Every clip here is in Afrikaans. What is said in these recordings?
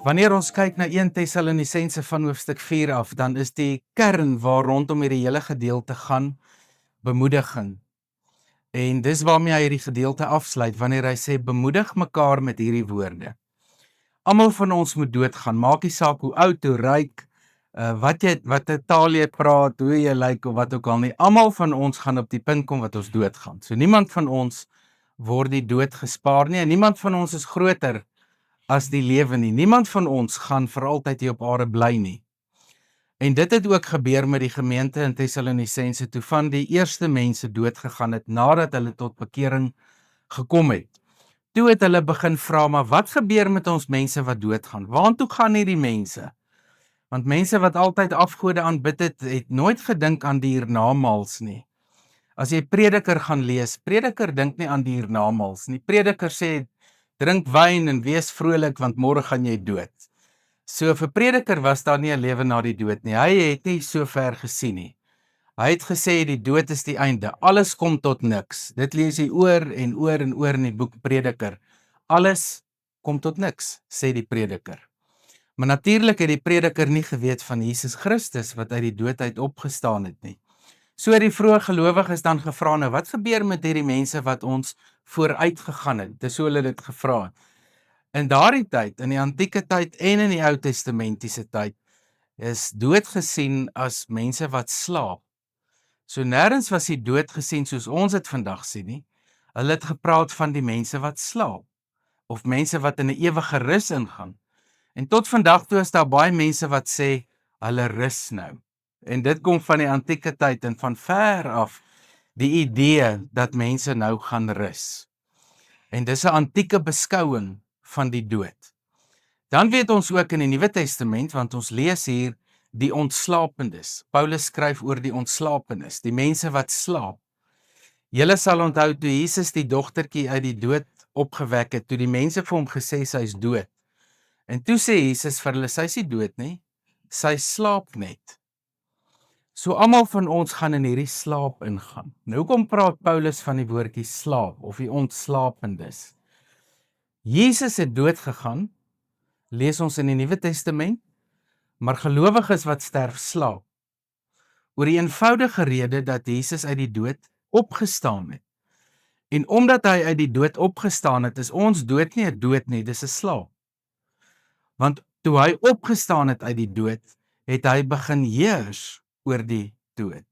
Wanneer ons kyk na 1 Tessalonisense van hoofstuk 4 af, dan is die kern waar rondom hierdie hele gedeelte gaan, bemoediging. En dis waarmee hy hierdie gedeelte afsluit, wanneer hy sê, bemoedig mekaar met hierdie woorde. Almal van ons moet doodgaan, maak nie saak hoe oud, hoe ryk, wat 'n taal jy praat, hoe jy lyk of wat ook al nie. Almal van ons gaan op die punt kom wat ons doodgaan. So niemand van ons word die dood gespaar nie, en niemand van ons is groter as die lewe nie. Niemand van ons gaan vir altyd hier op aarde bly nie. En dit het ook gebeur met die gemeente in Tessalonisense, toe van die eerste mense doodgegaan het, nadat hulle tot bekering gekom het. Toe het hulle begin vra, maar wat gebeur met ons mense wat doodgaan? Waartoe gaan hierdie mense? Want mense wat altyd afgode aanbid het, het nooit gedink aan die hiernamaals nie. As jy Prediker gaan lees, Prediker dink nie aan die hiernamaals nie. Prediker sê, drink wyn en wees vrolik, want môre gaan jy dood. So vir Prediker was daar nie 'n lewe na die dood nie. Hy het nie so ver gesien nie. Hy het gesê die dood is die einde. Alles kom tot niks. Dit lees jy oor en oor en oor in die boek Prediker. Alles kom tot niks, sê die Prediker. Maar natuurlik het die Prediker nie geweet van Jesus Christus wat uit die dood uit opgestaan het nie. So die vroeë gelowiges dan gevra, nou wat gebeur met hierdie mense wat ons vooruit gegaan het? Dis hoe hulle dit gevra het. In daardie tyd, in die antieke tyd en in die Ou Testamentiese tyd, is dood gesien as mense wat slaap. So nêrens was die dood gesien soos ons dit vandag sien nie. Hulle het gepraat van die mense wat slaap, of mense wat in 'n ewige rus ingaan. En tot vandag toe is daar baie mense wat sê, hulle rus nou. En dit kom van die antieke tyd en van ver af, die idee dat mense nou gaan rus. En dis 'n antieke beskouing van die dood. Dan weet ons ook in die Nuwe Testament, want ons lees hier die ontslapendes. Paulus skryf oor die ontslapendes, die mense wat slaap. Julle sal onthou toe Jesus die dogtertjie uit die dood opgewek het, toe die mense vir hom gesê sy is dood. En toe sê Jesus vir hulle, sy is nie dood nie, sy slaap net. So almal van ons gaan in hierdie slaap ingaan. Nou kom praat Paulus van die woordjie slaap, of die ontslapendes. Jesus het dood gegaan, lees ons in die Nuwe Testament, maar gelowiges wat sterf slaap. Oor die eenvoudige rede dat Jesus uit die dood opgestaan het. En omdat hy uit die dood opgestaan het, is ons dood nie 'n dood nie, dis 'n slaap. Want toe hy opgestaan het uit die dood, het hy begin heers oor die dood.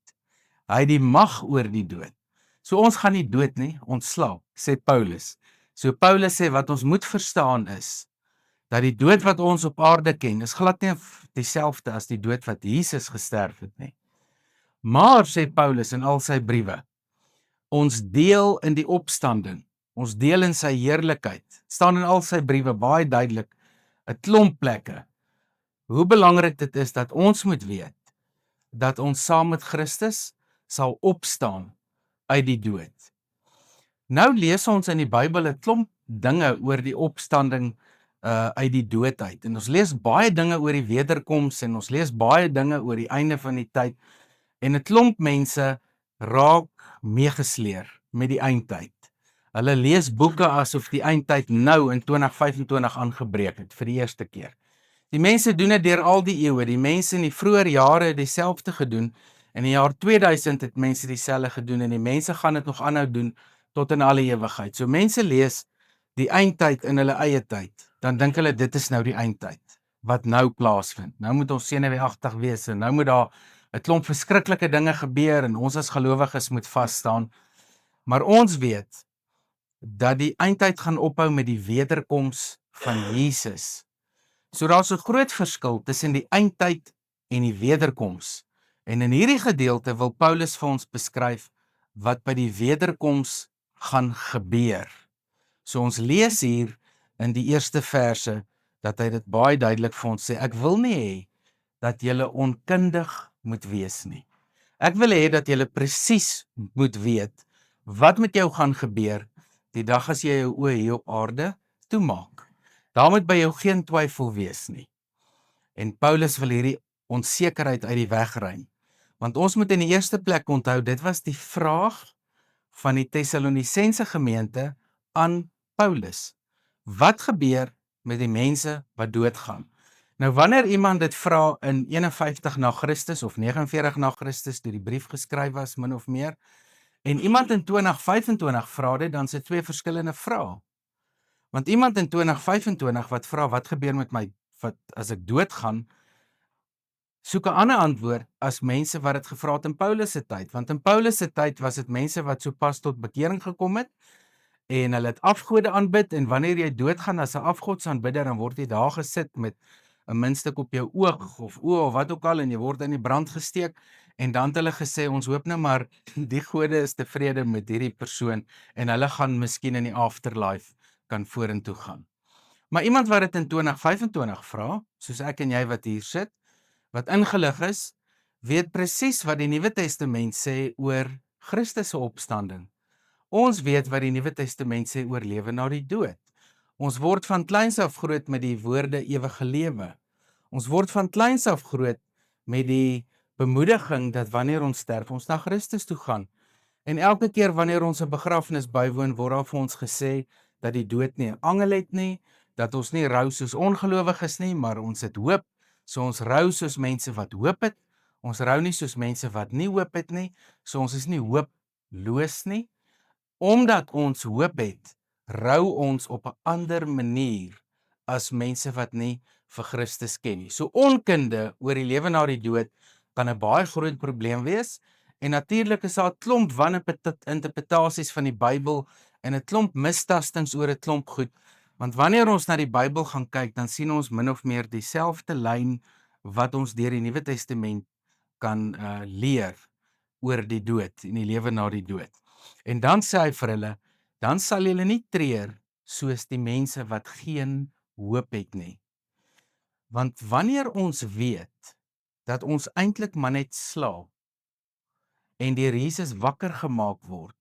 Hy het die mag oor die dood. So ons gaan nie dood nie, ons slaap, sê Paulus. So Paulus sê wat ons moet verstaan is, dat die dood wat ons op aarde ken, is glad nie dieselfde as die dood wat Jesus gesterf het nie. Maar, sê Paulus in al sy briewe, ons deel in die opstanding, ons deel in sy heerlikheid, staan in al sy briewe baie duidelik, 'n klomp plekke, hoe belangrik dit is dat ons moet weet, dat ons saam met Christus sal opstaan uit die dood. Nou lees ons in die Bybel 'n klomp dinge oor die opstanding uit die dood uit. En ons lees baie dinge oor die wederkoms en ons lees baie dinge oor die einde van die tyd. En 'n klomp mense raak meegesleer met die eindtyd. Hulle lees boeke asof die eindtyd nou in 2025 aangebreek het vir die eerste keer. Die mense doen dit deur al die eeue. Die mense in die vroeë jare het dieselfde gedoen. In die jaar 2000 het mense dieselfde gedoen en die mense gaan dit nog aanhou doen tot in alle ewigheid. So mense lees die eindtyd in hulle eie tyd, dan dink hulle dit is nou die eindtyd wat nou plaasvind. Nou moet ons senuweeagtig wees en nou moet daar 'n klomp verskriklike dinge gebeur en ons as gelowiges moet vas staan. Maar ons weet dat die eindtyd gaan ophou met die wederkoms van Jesus. So daar's 'n groot verskil tussen die eindtyd en die wederkoms. En in hierdie gedeelte wil Paulus vir ons beskryf wat by die wederkoms gaan gebeur. So ons lees hier in die eerste verse dat hy dit baie duidelik vir ons sê, ek wil nie hê dat julle onkundig moet wees nie. Ek wil hê dat julle presies moet weet wat met jou gaan gebeur die dag as jy jou oë hier op aarde toemaak. Daar moet by jou geen twyfel wees nie. En Paulus wil hierdie onsekerheid uit die weg ruim. Want ons moet in die eerste plek onthou, dit was die vraag van die Tessalonisense gemeente aan Paulus. Wat gebeur met die mense wat doodgaan. Nou wanneer iemand dit vra in 51 na Christus of 49 na Christus toe die brief geskryf was min of meer, en iemand in 2025 vra dit, dan is dit twee verskillende vrae. Want iemand in 2025 wat vra wat gebeur met my as ek doodgaan, soek 'n ander antwoord as mense wat dit gevra het in Paulus se tyd, want in Paulus se tyd was dit mense wat sopas tot bekering gekom het en hulle het afgode aanbid, en wanneer jy doodgaan as 'n afgodsaanbidder, dan word jy daar gesit met 'n muntstuk op jou oog of wat ook al, en jy word in die brand gesteek, en dan het hulle gesê, ons hoop nou maar die gode is tevrede met hierdie persoon en hulle gaan miskien in die afterlife kan vorentoe gaan. Maar iemand wat dit in 2025 vra, soos ek en jy wat hier sit, wat ingelig is, weet presies wat die Nuwe Testament sê oor Christus se opstanding. Ons weet wat die Nuwe Testament sê oor lewe na die dood. Ons word van kleins af groot met die woorde ewige lewe. Ons word van kleins af groot met die bemoediging dat wanneer ons sterf, ons na Christus toe gaan. En elke keer wanneer ons 'n begrafnis bywoon, word daar vir ons gesê dat die dood nie 'n angel het nie, dat ons nie rou soos ongelowiges nie, maar ons het hoop. So ons rou soos mense wat hoop het. Ons rou nie soos mense wat nie hoop het nie. So ons is nie hooploos nie. Omdat ons hoop het, rou ons op 'n ander manier as mense wat nie vir Christus ken nie. So onkunde oor die lewe na die dood kan 'n baie groot probleem wees, en natuurlik is daar 'n klomp waninterpretasies van die Bybel en 'n klomp mistastings oor 'n klomp goed. Want wanneer ons na die Bybel gaan kyk, dan sien ons min of meer dieselfde lyn wat ons deur die Nuwe Testament kan leer oor die dood en die lewe na die dood. En dan sê hy vir hulle, dan sal julle nie treur soos die mense wat geen hoop het nie. Want wanneer ons weet dat ons eintlik maar net slaap en deur Jesus wakker gemaak word,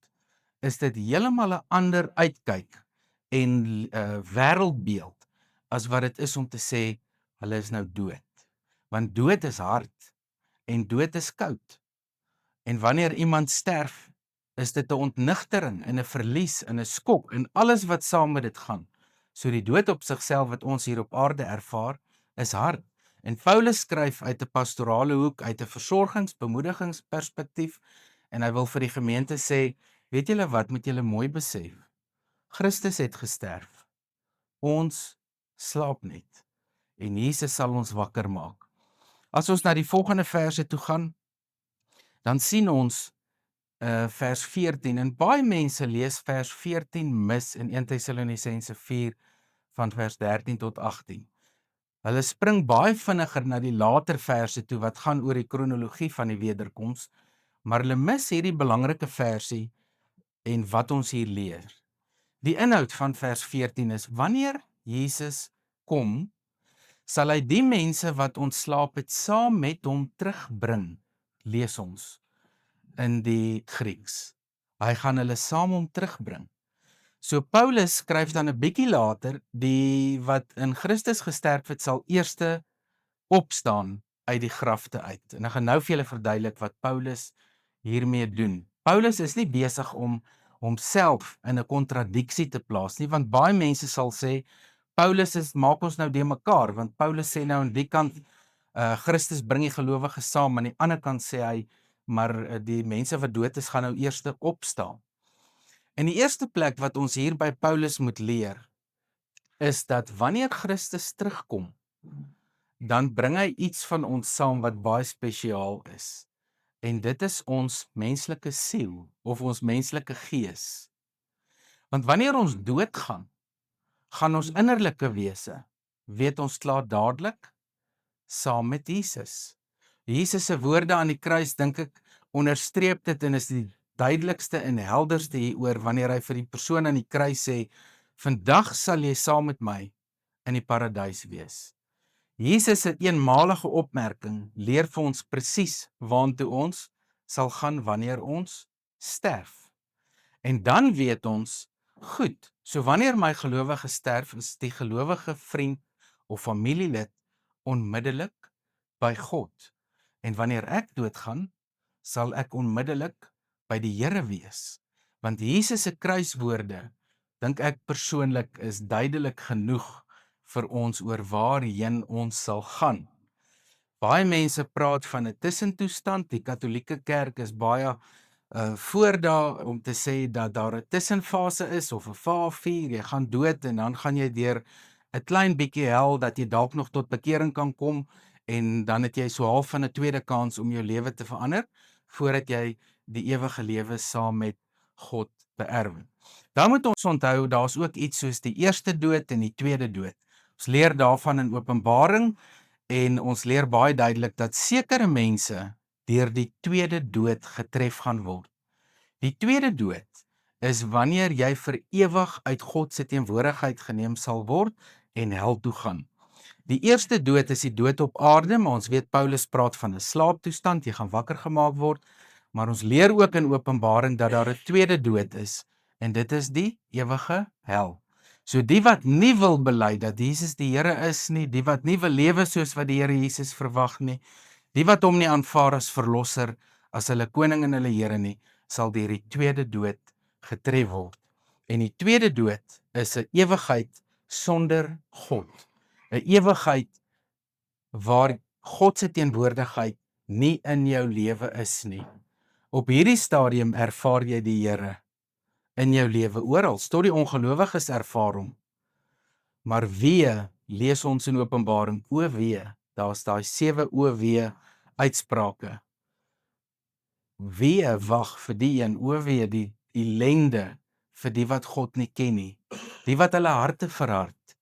is dit heeltemal 'n ander uitkyk en wêreldbeeld as wat dit is om te sê hulle is nou dood. Want dood is hard en dood is koud. En wanneer iemand sterf, is dit 'n ontnigtering en 'n verlies en 'n skok en alles wat saam met dit gaan. So die dood op sigself wat ons hier op aarde ervaar, is hard. En Paulus skryf uit 'n pastorale hoek, uit 'n versorgingsbemoedigingsperspektief, en hy wil vir die gemeente sê, weet julle wat, moet julle mooi besef. Christus het gesterf. Ons slaap net en Jesus sal ons wakker maak. As ons na die volgende verse toe gaan, dan sien ons vers 14, en baie mense lees vers 14 mis in 1 Tessalonisense 4 van vers 13 tot 18. Hulle spring baie vinniger na die later verse toe wat gaan oor die kronologie van die wederkoms, maar hulle mis hierdie belangrike versie en wat ons hier leer. Die inhoud van vers 14 is, wanneer Jesus kom, sal hy die mense wat ontslaap het saam met hom terugbring, lees ons in die Grieks. Hy gaan hulle saam hom terugbring. So Paulus skryf dan 'n bietjie later, die wat in Christus gesterf het, sal eerste opstaan uit die grafte uit. En ek gaan nou vir julle verduidelik wat Paulus hiermee doen. Paulus is nie besig om homself in 'n kontradiksie te plaas nie, want baie mense sal sê Paulus maak ons nou de mekaar, want Paulus sê nou aan die kant Christus bring die gelowiges saam, aan die ander kant sê hy maar die mense wat dood is gaan nou eers opstaan. En die eerste plek wat ons hier by Paulus moet leer, is dat wanneer Christus terugkom, dan bring hy iets van ons saam wat baie spesiaal is. En dit is ons menslike siel of ons menslike gees. Want wanneer ons doodgaan, gaan ons innerlike wese, weet ons klaar dadelik, saam met Jesus. Jesus se woorde aan die kruis, dink ek, onderstreep dit en is die duidelikste en helderste hieroor wanneer hy vir die persoon aan die kruis sê, vandag sal jy saam met my in die paradys wees. Jesus se eenmalige opmerking leer vir ons presies waartoe ons sal gaan wanneer ons sterf. En dan weet ons, goed, so wanneer my gelowige sterf, is die gelowige vriend of familielid onmiddellik by God. En wanneer ek doodgaan, sal ek onmiddellik by die Here wees. Want Jesus se kruiswoorde, dink ek persoonlik, is duidelik genoeg vir ons oor waarheen ons sal gaan. Baie mense praat van 'n tussentoestand. Die Katolieke Kerk is baie voor daar om te sê dat daar 'n tussenfase is of 'n fase 4, jy gaan dood en dan gaan jy deur 'n klein bietjie hel dat jy dalk nog tot bekering kan kom en dan het jy so half van 'n tweede kans om jou lewe te verander voordat jy die ewige lewe saam met God beerwe. Dan moet ons onthou daar's ook iets soos die eerste dood en die tweede dood. Ons leer daarvan in Openbaring en ons leer baie duidelik dat sekere mense deur die tweede dood getref gaan word. Die tweede dood is wanneer jy vir ewig uit God se teenwoordigheid geneem sal word en hel toe gaan. Die eerste dood is die dood op aarde, maar ons weet Paulus praat van 'n slaaptoestand, jy gaan wakker gemaak word, maar ons leer ook in Openbaring dat daar 'n tweede dood is en dit is die ewige hel. So die wat nie wil bely dat Jesus die Here is nie, die wat nie wil lewe soos wat die Here Jesus verwag nie, die wat hom nie aanvaar as verlosser, as hulle koning en hulle Here nie, sal deur die tweede dood getref word. En die tweede dood is 'n ewigheid sonder God. 'n Ewigheid waar God se teenwoordigheid nie in jou lewe is nie. Op hierdie stadium ervaar jy die Here in jou lewe oral. Tot die ongelowiges ervaar hom. Maar wee, lees ons in Openbaring, o wee, daar's daai 7 o wee uitsprake. Wee wag vir die een, o wee, die ellende vir die wat God nie ken nie, die wat hulle harte verhard,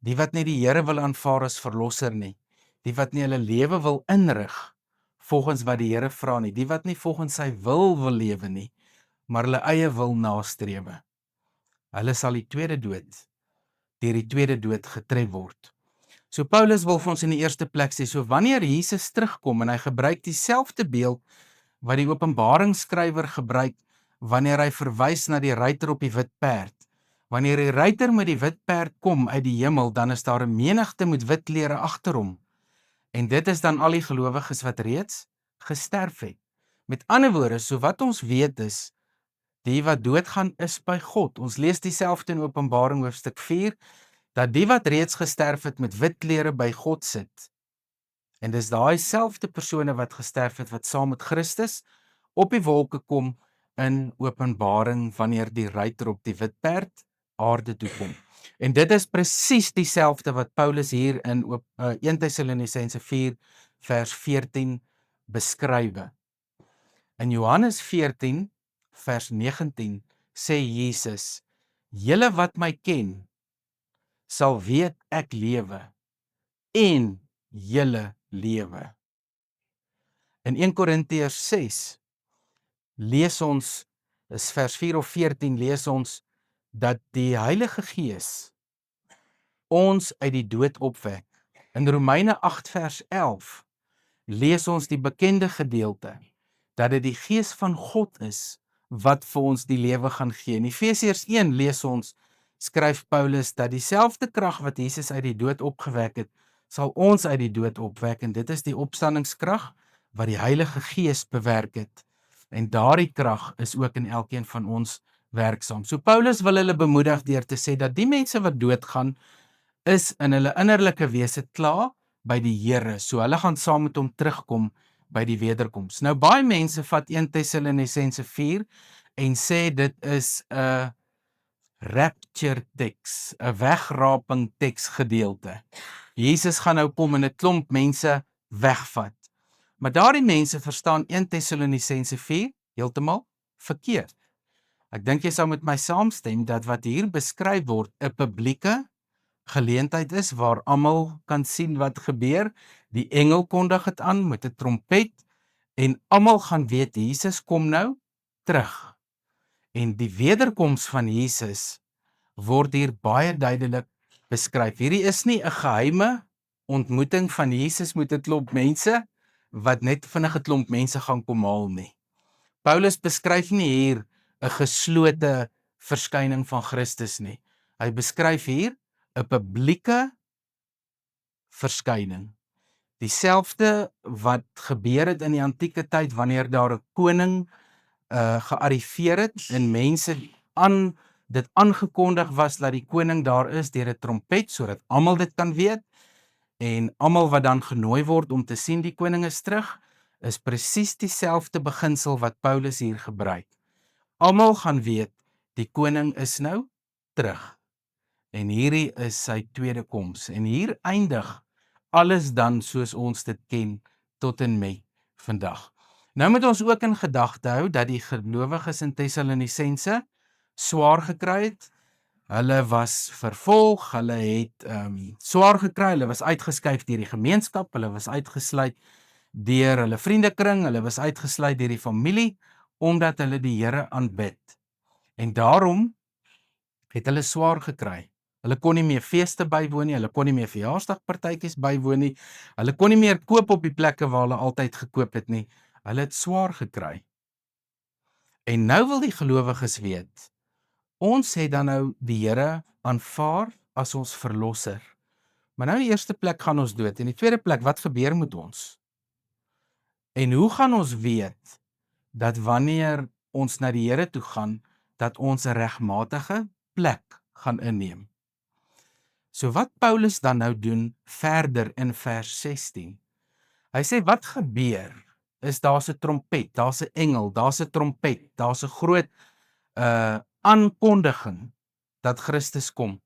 die wat nie die Here wil aanvaar as verlosser nie, die wat nie hulle lewe wil inrig volgens wat die Here vra nie, die wat nie volgens sy wil lewe nie, maar hulle eie wil nastrewe. Hulle sal die tweede dood, deur die tweede dood getref word. So Paulus wil vir ons in die eerste plek sê, so wanneer Jesus terugkom en hy gebruik dieselfde beeld wat die Openbaringsskrywer gebruik wanneer hy verwys na die ruiter op die wit perd. Wanneer die ruiter met die wit perd kom uit die hemel, dan is daar 'n menigte met wit klere agter hom. En dit is dan al die gelowiges wat reeds gesterf het. Met ander woorde, so wat ons weet is, die wat doodgaan is by God. Ons lees dieselfde in Openbaring hoofstuk 4, dat die wat reeds gesterf het met wit klere by God sit. En dis daai selfde persone wat gesterf het, wat saam met Christus op die wolke kom in Openbaring, wanneer die ruiter op die wit perd aarde toe kom. En dit is presies dieselfde wat Paulus hier in 1 Tessalonisense 4 vers 14 beskrywe. In Johannes 14 vers 19 sê Jesus, julle wat my ken, sal weet ek lewe en julle lewe. In 1 Korintiërs 6 lees ons, is vers 4 of 14, lees ons dat die Heilige Gees ons uit die dood opwek. In Romeine 8 vers 11 lees ons die bekende gedeelte dat dit die Gees van God is wat vir ons die lewe gaan gee. In Efesiërs 1 lees ons, skryf Paulus dat dieselfde krag wat Jesus uit die dood opgewek het, sal ons uit die dood opwek, en dit is die opstandingskrag wat die Heilige Gees bewerk het. En daardie krag is ook in elkeen van ons werksaam. So Paulus wil hulle bemoedig deur te sê dat die mense wat doodgaan, is in hulle innerlike wese klaar by die Here. So hulle gaan saam met hom terugkom by die wederkoms. Nou baie mense vat 1 Tessalonisense 4 en sê dit is 'n rapture teks, 'n wegraping teks gedeelte. Jesus gaan nou kom en 'n klomp mense wegvat. Maar daardie mense verstaan 1 Tessalonisense 4 heeltemal verkeerd. Ek dink jy sou met my saamstem dat wat hier beskryf word 'n publieke geleentheid is waar almal kan sien wat gebeur. Die engel kondig dit aan met 'n trompet en almal gaan weet Jesus kom nou terug. En die wederkoms van Jesus word hier baie duidelik beskryf. Hierdie is nie 'n geheime ontmoeting van Jesus met 'n klomp mense wat net vinnig 'n klomp mense gaan kom haal nie. Paulus beskryf nie hier 'n geslote verskyning van Christus nie. Hy beskryf hier 'n publieke verskyning. Dieselfde wat gebeur het in die antieke tyd wanneer daar 'n koning gearriveer het en mense dit aangekondig was dat die koning daar is deur 'n trompet, sodat almal dit kan weet, en almal wat dan genooi word om te sien die koning is terug, is presies dieselfde beginsel wat Paulus hier gebruik. Almal gaan weet, die koning is nou terug. En hierdie is sy tweede koms. En hier eindig alles dan soos ons dit ken tot en met vandag. Nou moet ons ook in gedagte hou dat die gelowiges in Tessalonisense swaar gekry het. Hulle was vervolg, hulle het swaar gekry, hulle was uitgeskuif deur die gemeenskap, hulle was uitgesluit deur hulle vriendekring, hulle was uitgesluit deur die familie, omdat hulle die Here aanbid. En daarom het hulle swaar gekry. Hulle kon nie meer feeste bywoon nie, hulle kon nie meer verjaarsdagpartytjies bywoon nie, hulle kon nie meer koop op die plekke waar hulle altyd gekoop het nie. Hulle het swaar gekry. En nou wil die gelowiges weet, ons het dan nou die Here aanvaar as ons verlosser. Maar nou in die eerste plek gaan ons dood, en in die tweede plek, wat gebeur met ons? En hoe gaan ons weet dat wanneer ons na die Here toe gaan, dat ons 'n regmatige plek gaan inneem? So wat Paulus dan nou doen verder in vers 16. Hy sê wat gebeur is daar's 'n trompet, daar's 'n engel, daar's 'n trompet, daar's 'n groot aankondiging dat Christus kom.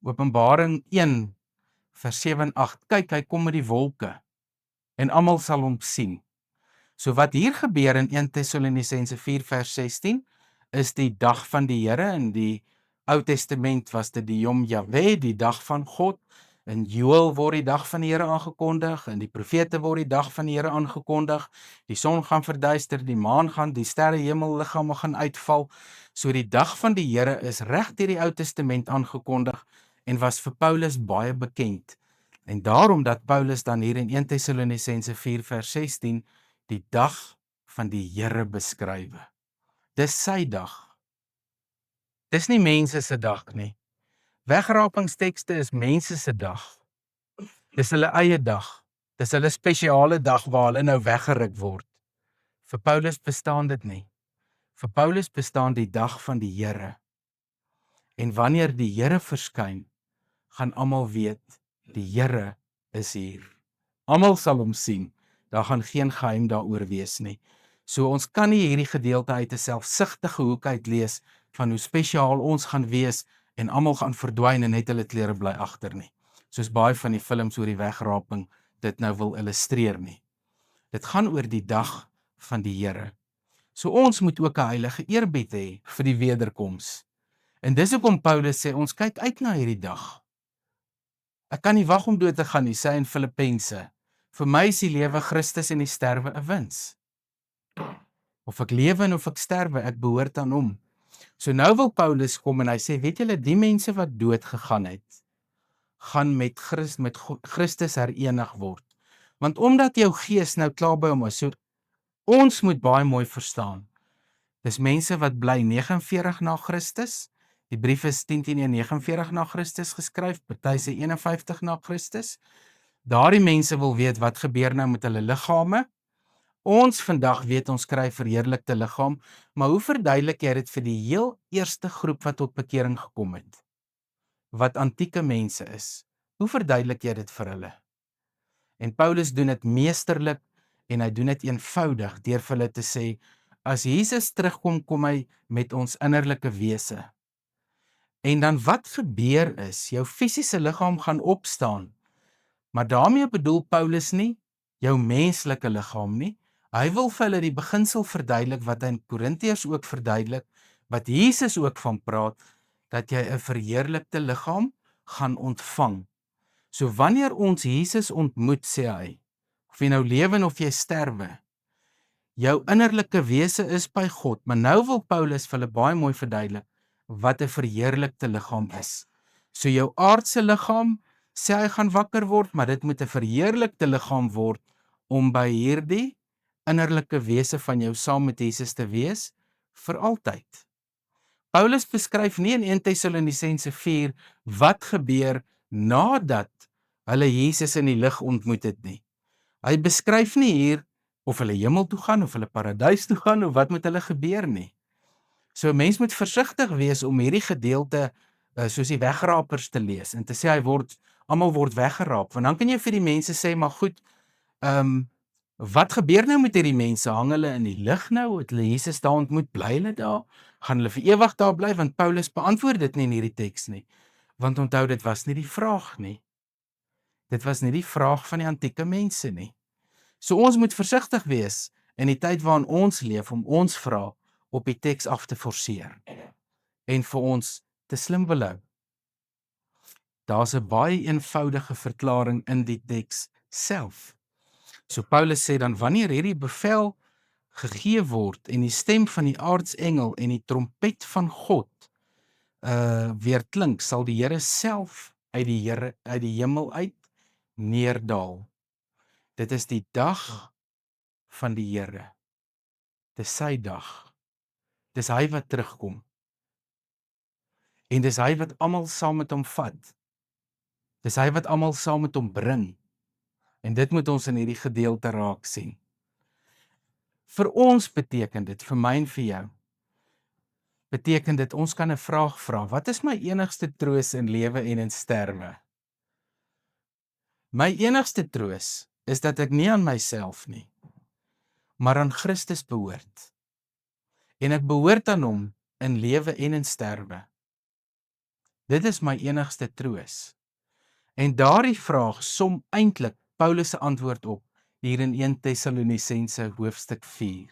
Openbaring 1 vers 7 en 8. Kyk, hy kom met die wolke en almal sal hom sien. So wat hier gebeur in 1 Tessalonisense 4 vers 16 is die dag van die Here. In die Ou Testament was dit die Yom Yahweh, die dag van God. In Joël word die dag van die Here aangekondig, in die profete word die dag van die Here aangekondig. Die son gaan verduister, die maan gaan, die sterrehemelliggame gaan uitval. So die dag van die Here is reg deur die Ou Testament aangekondig en was vir Paulus baie bekend. En daarom dat Paulus dan hier in 1 Tessalonisense 4 vers 16 die dag van die Here beskryf. Dis sy dag. Dis nie mense se dag nie. Wegrapingstekste is mense se dag. Dis hulle eie dag. Dis hulle spesiale dag waar hulle nou weggeruk word. Vir Paulus bestaan dit nie. Vir Paulus bestaan die dag van die Here. En wanneer die Here verskyn, gaan almal weet, die Here is hier. Almal sal hom sien. Daar gaan geen geheim daaroor wees nie. So ons kan nie hierdie gedeelte uit 'n selfsugtige hoek uit lees van hoe spesiaal ons gaan wees en almal gaan verdwyn en net hulle klere bly agter nie. Soos baie van die films oor die wegraping dit nou wil illustreer nie. Dit gaan oor die dag van die Here. So ons moet ook 'n heilige eerbied hê vir die wederkoms. En dis hoekom Paulus sê ons kyk uit na hierdie dag. Ek kan nie wag om dood te gaan nie, sê hy in Filippense. Vir my is die lewe Christus en die sterwe 'n wins. Of ek lewe en of ek sterwe, ek behoort aan hom. So nou wil Paulus kom en hy sê, weet julle, die mense wat dood gegaan het, gaan met Christus herenig word. Want omdat jou gees nou klaar by hom is, so ons moet baie mooi verstaan. Dis mense wat bly 49 na Christus. Die brief is 10:49 na Christus geskryf, party sê 51 na Christus. Daardie mense wil weet wat gebeur nou met hulle liggame. Ons vandag weet ons kry verheerlikte liggaam, maar hoe verduidelik jy dit vir die heel eerste groep wat tot bekering gekom het? Wat antieke mense is. Hoe verduidelik jy dit vir hulle? En Paulus doen dit meesterlik en hy doen dit eenvoudig deur vir hulle te sê, as Jesus terugkom, kom hy met ons innerlike wese. En dan wat gebeur is, jou fisiese liggaam gaan opstaan. Maar daarmee bedoel Paulus nie jou menslike liggaam nie. Hy wil vir hulle die beginsel verduidelik wat hy in Korintiërs ook verduidelik, wat Jesus ook van praat, dat jy 'n verheerlikte liggaam gaan ontvang. So wanneer ons Jesus ontmoet, sê hy, of jy nou lewe of jy sterwe, jou innerlike wese is by God, maar nou wil Paulus vir hulle baie mooi verduidelik wat 'n verheerlikte liggaam is. So jou aardse liggaam, sê hy gaan wakker word, maar dit moet 'n verheerlikte liggaam word om by hierdie innerlike wese van jou saam met Jesus te wees vir altyd. Paulus beskryf nie in 1 Tessalonisense 4 wat gebeur nadat hulle Jesus in die lig ontmoet het nie. Hy beskryf nie hier of hulle hemel toe gaan of hulle paradys toe gaan of wat met hulle gebeur nie. So 'n mens moet versigtig wees om hierdie gedeelte soos die wegrapers te lees en te sê almal word weggeraap, want dan kan jy vir die mense sê, maar goed, wat gebeur nou met hierdie mense? Hang hulle in die lug nou? Het hulle Jesus daar ontmoet? Bly hulle daar? Gaan hulle vir ewig daar bly? Want Paulus beantwoord dit nie in hierdie teks nie. Want onthou, dit was nie die vraag nie. Dit was nie die vraag van die antieke mense nie. So ons moet versigtig wees in die tyd waarin ons leef om ons vrae op die teks af te forceer en vir ons te slim wil hou. Daar's 'n baie eenvoudige verklaring in die teks self. So Paulus sê dan, wanneer hierdie bevel gegee word en die stem van die aartsengel en die trompet van God weer klink, sal die Here self uit die hemel uit neerdal. Dit is die dag van die Here. Dis sy dag. Dis hy wat terugkom. En dis hy wat almal saam met hom vat. Dis hy wat almal saam met hom bring. En dit moet ons in hierdie gedeelte raak sien. Vir ons beteken dit, vir my en vir jou, beteken dit ons kan 'n vraag vra. Wat is my enigste troos in lewe en in sterwe? My enigste troos is dat ek nie aan myself nie, maar aan Christus behoort. En ek behoort aan hom in lewe en in sterwe. Dit is my enigste troos. En daardie vraag som eintlik Paulus se antwoord op hier in 1 Tessalonisense hoofstuk 4.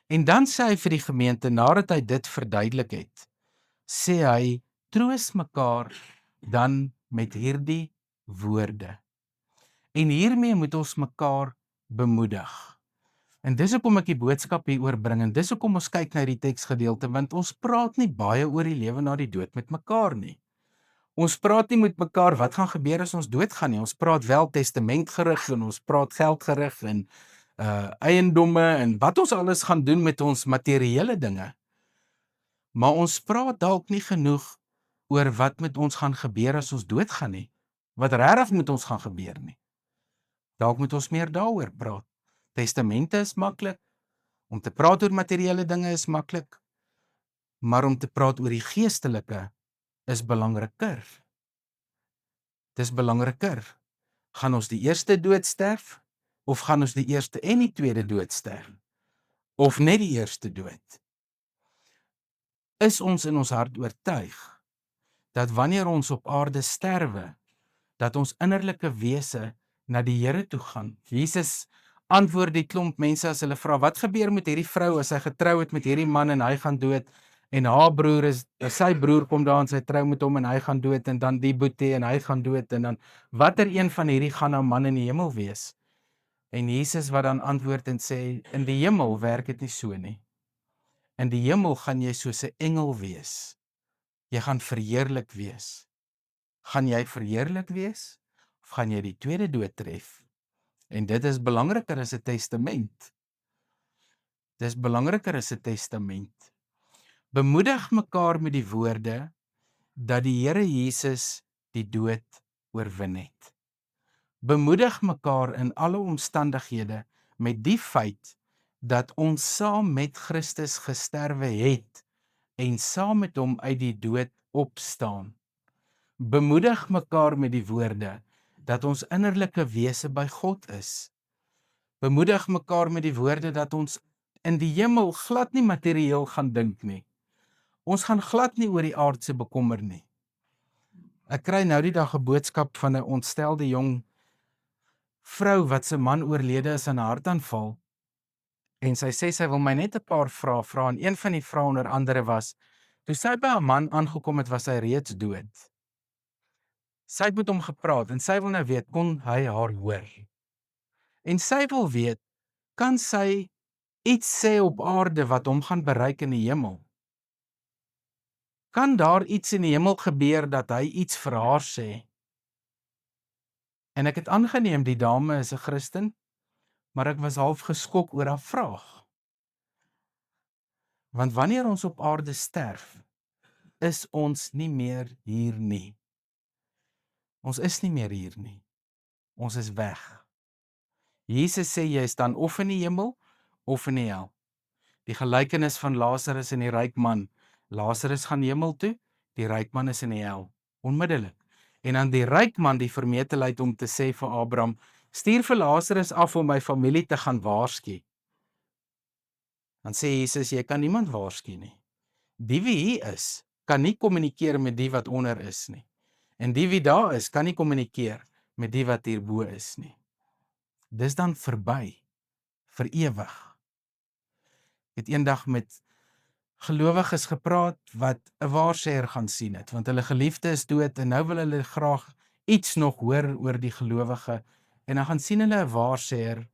En dan sê hy vir die gemeente, nadat hy dit verduidelik het, sê hy, troos mekaar dan met hierdie woorde. En hiermee moet ons mekaar bemoedig. En dis hoekom ek die boodskap hier oorbring, en dis hoekom ons kyk na die teksgedeelte, want ons praat nie baie oor die lewe na die dood met mekaar nie. Ons praat nie met mekaar wat gaan gebeur as ons doodgaan nie. Ons praat wel testamentgerig en ons praat geldgerig en eiendomme en wat ons alles gaan doen met ons materiële dinge. Maar ons praat dalk nie genoeg oor wat met ons gaan gebeur as ons doodgaan nie. Wat regtig met ons gaan gebeur nie. Dalk moet ons meer daaroor praat. Testamente is maklik. Om te praat oor materiële dinge is maklik. Maar om te praat oor die geestelike is belangriker. Dis belangriker. Gaan ons die eerste dood sterf? Of gaan ons die eerste en die tweede dood sterf? Of net die eerste dood? Is ons in ons hart oortuig dat wanneer ons op aarde sterwe, dat ons innerlike wese na die Here toe gaan? Jesus antwoord die klomp mense as hulle vra, wat gebeur met hierdie vrou as sy getrou het met hierdie man en hy gaan dood? En haar broer sy broer kom daar en sy trou met hom en hy gaan dood, en dan die boetie en hy gaan dood, en dan watter een van hierdie gaan nou man in die hemel wees? En Jesus wat dan antwoord en sê, in die hemel werk dit nie so nie. In die hemel gaan jy soos 'n engel wees. Jy gaan verheerlik wees. Gaan jy verheerlik wees? Of gaan jy die tweede dood tref? En dit is belangriker as 'n testament. Dis belangriker as 'n testament. Bemoedig mekaar met die woorde dat die Here Jesus die dood oorwin het. Bemoedig mekaar in alle omstandighede met die feit dat ons saam met Christus gesterwe het en saam met hom uit die dood opstaan. Bemoedig mekaar met die woorde dat ons innerlike wese by God is. Bemoedig mekaar met die woorde dat ons in die hemel glad nie materieel gaan dink nie. Ons gaan glad nie oor die aardse bekommer nie. Ek kry nou die dag 'n boodskap van 'n ontstelde jong vrou wat se man oorlede is aan 'n hartaanval. En sy sê sy wil my net 'n paar vrae vra, en een van die vrae onder andere was, toe sy by haar man aangekom het, was hy reeds dood. Sy het met hom gepraat en sy wil nou weet, kon hy haar hoor? En sy wil weet, kan sy iets sê op aarde wat hom gaan bereik in die hemel? Kan daar iets in die hemel gebeur dat hy iets vir haar sê? En ek het aangeneem die dame is 'n Christen, maar ek was half geskok oor haar vraag. Want wanneer ons op aarde sterf, is ons nie meer hier nie. Ons is nie meer hier nie. Ons is weg. Jesus sê jy is dan of in die hemel of in die hel. Die gelykenis van Lazarus en die ryk man. Lazarus gaan hemel toe, die ryk man is in die hel, onmiddellik. En dan die ryk man die vermetelheid om te sê vir Abraham, stuur vir Lazarus af om my familie te gaan waarsku. Dan sê Jesus, jy kan niemand waarsku nie. Die wie hier is, kan nie kommunikeer met die wat onder is nie. En die wie daar is, kan nie kommunikeer met die wat hierbo is nie. Dis dan verby, vir ewig. Ek het eendag met gelowiges gepraat wat 'n waarsêer gaan sien het, want hulle geliefde is dood en nou wil hulle graag iets nog hoor oor die gelowige en dan gaan sien hulle 'n waarsêer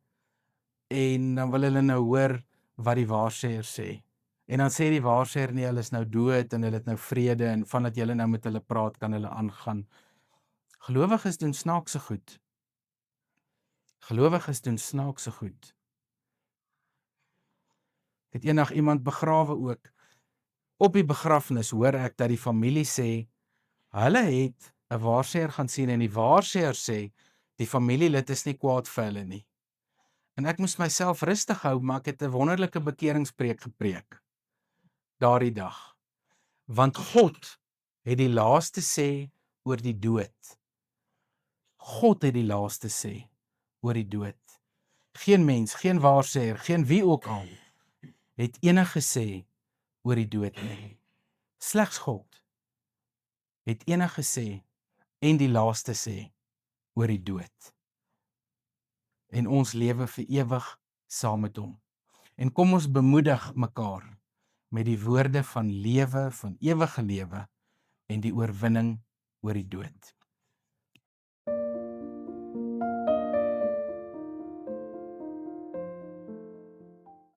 en dan wil hulle nou hoor wat die waarsêer sê. En dan sê die waarsêer nie, hulle is nou dood en hulle het nou vrede en vandat jy nou met hulle praat kan hulle aangaan. Gelowiges doen snaakse goed. Gelowiges doen snaakse goed. Ek het eendag iemand begrawe ook. Op die begrafnis hoor ek dat die familie sê, hulle het 'n waarsêer gaan sien en die waarsêer sê, die familielid is nie kwaad vir hulle nie. En ek moes myself rustig hou, maar ek het 'n wonderlike bekeringspreek gepreek daardie dag. Want God het die laaste sê oor die dood. God het die laaste sê oor die dood. Geen mens, geen waarsêer, geen wie ook al het enige sê oor die dood nie. Slegs God het enige sê en die laaste sê oor die dood. En ons lewe vir ewig saam met hom. En kom ons bemoedig mekaar met die woorde van lewe, van ewige lewe en die oorwinning oor die dood.